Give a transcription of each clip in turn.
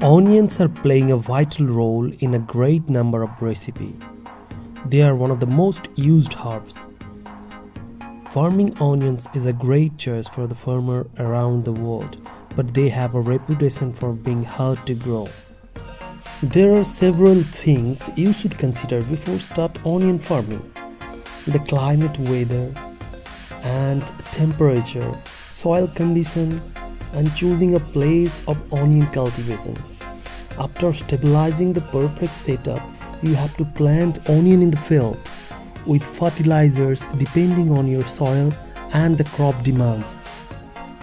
Onions are playing a vital role in a great number of recipes. They are one of the most used herbs. Farming onions is a great choice for the farmer around the world, but they have a reputation for being hard to grow. There are several things you should consider before start onion farming. The climate, weather and temperature, soil condition, and choosing a place of onion cultivation. After stabilizing the perfect setup, you have to plant onion in the field with fertilizers depending on your soil and the crop demands.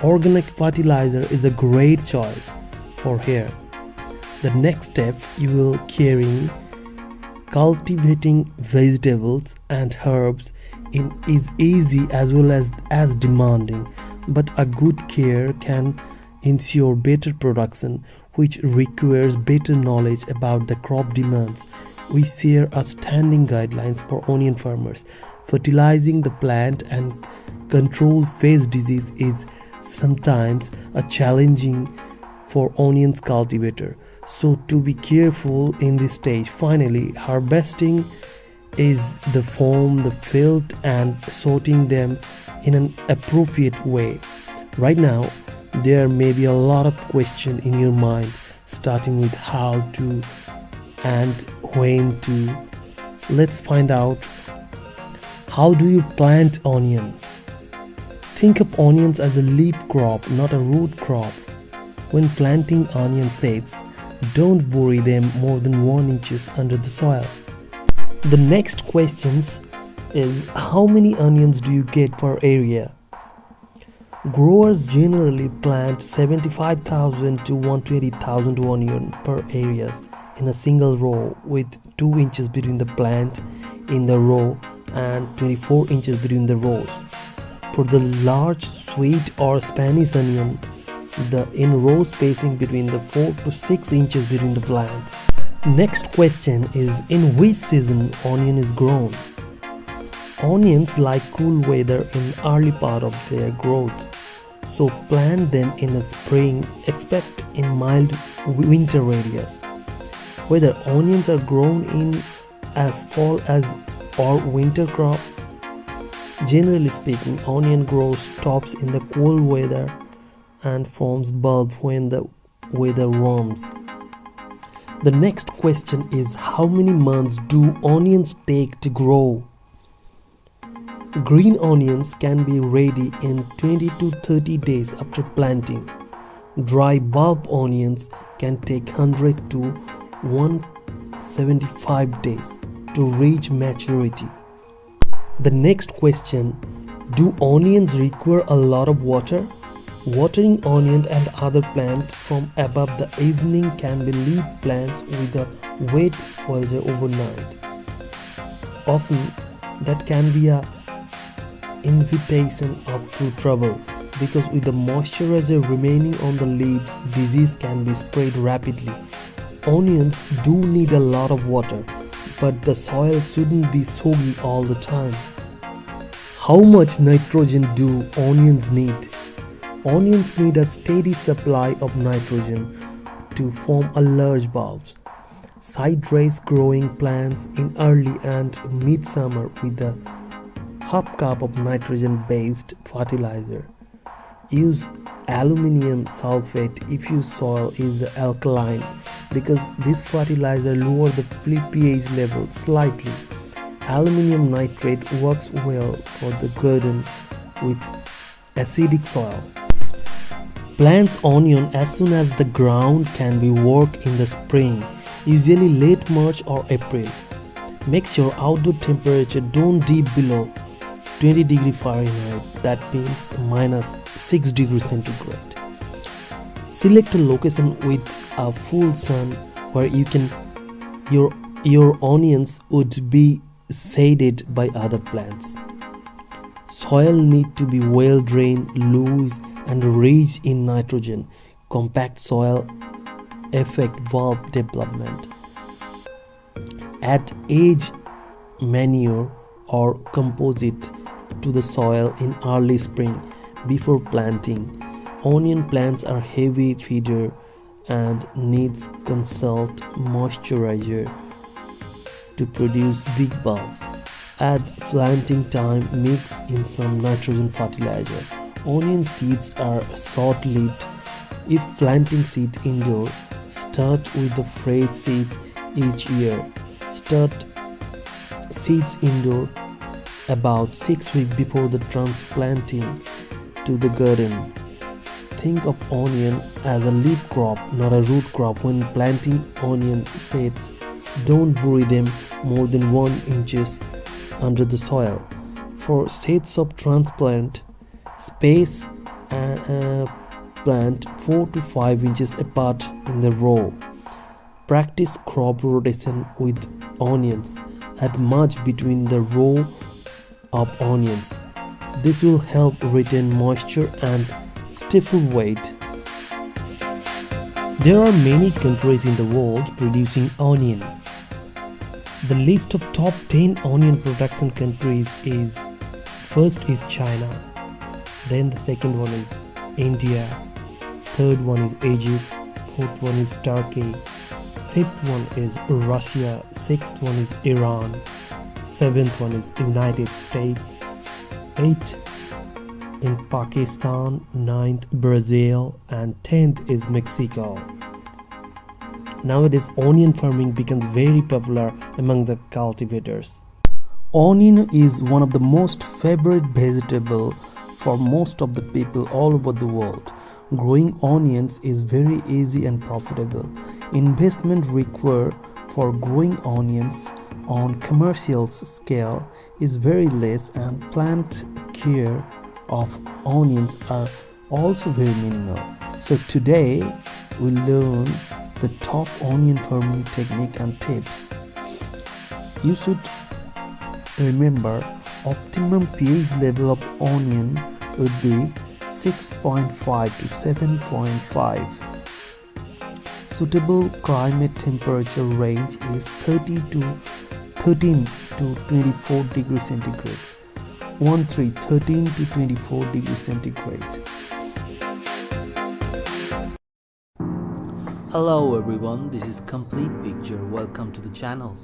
Organic fertilizer is a great choice for here. The next step you will carrying cultivating vegetables and herbs is easy as well as demanding, but a good care can ensure better production, which requires better knowledge about the crop demands. We share a standing guidelines for onion farmers. Fertilizing the plant and control phase disease is sometimes a challenging for onions cultivator, so to be careful in this stage. Finally, harvesting is the form the field and sorting them in an appropriate way. Right now there may be a lot of question in your mind, starting with how to and when to. Let's find out. How do you plant onion? Think of onions as a leaf crop, not a root crop. When planting onion seeds, don't bury them more than 1 inches under the soil. The next questions is how many onions do you get per area? Growers generally plant 75,000 to 120,000 onion per area in a single row with 2 inches between the plant in the row and 24 inches between the rows. For the large sweet or Spanish onion, the in-row spacing between the 4 to 6 inches between the plant. Next question is in which season onion is grown? Onions like cool weather in early part of their growth, so plant them in the spring, except in mild winter areas. Whether onions are grown in as fall as or winter crop, generally speaking, onion grows tops in the cool weather and forms bulb when the weather warms. The next question is how many months do onions take to grow? Green onions can be ready in 20 to 30 days after planting. Dry bulb onions can take 100 to 175 days to reach maturity. The next question, do onions require a lot of water? Watering onion and other plants from above the evening can be lead plants with a wet foliage overnight. Often that can be a invitation up to trouble, because with the moisturizer remaining on the leaves, disease can be spread rapidly. Onions do need a lot of water, but the soil shouldn't be soggy all the time. How much nitrogen do onions need? Onions need a steady supply of nitrogen to form a large bulbs. Side raise growing plants in early and midsummer with a half cup of nitrogen-based fertilizer. Use aluminum sulfate if your soil is alkaline, because this fertilizer lowers the pH level slightly. Aluminum nitrate works well for the garden with acidic soil. Plants onion as soon as the ground can be worked in the spring, usually late March or April. Make sure outdoor temperature don't dip below 20 degrees Fahrenheit, that means minus 6 degrees centigrade. Select a location with a full sun where your onions would be shaded by other plants. Soil need to be well drained, loose and rich in nitrogen. Compact soil affect bulb development. Add edge manure or composite to the soil in early spring before planting. Onion plants are heavy feeder and needs consult moisturizer to produce big bulb. At planting time, mix in some nitrogen fertilizer. Onion seeds are short-lived. If planting seed indoor, start with the fresh seeds each year. Start seeds indoor about 6 weeks before the transplanting to the garden. Think of onion as a leaf crop, not a root crop. When planting onion seeds, don't bury them more than 1 inches under the soil. For seeds of transplant, space and plant 4 to 5 inches apart in the row. Practice crop rotation with onions. Add mulch between the row of onions. This will help retain moisture and stifle weight. There are many countries in the world producing onion. The list of top 10 onion production countries is: first is China, then the second one is India, third one is Egypt, fourth one is Turkey, fifth one is Russia, sixth one is Iran, seventh one is United States, eighth in Pakistan, ninth Brazil, and 10th is Mexico. Nowadays, onion farming becomes very popular among the cultivators. Onion is one of the most favorite vegetable for most of the people all over the world. Growing onions is very easy and profitable. Investment required for growing onions on commercial scale is very less, and plant care of onions are also very minimal. So today we learn the top onion farming technique and tips. You should remember optimum pH level of onion would be 6.5 to 7.5. Suitable climate temperature range is 13 to 24 degrees centigrade. 13 to 24 degrees centigrade. Hello everyone, this is Complete Picture. Welcome to the channel.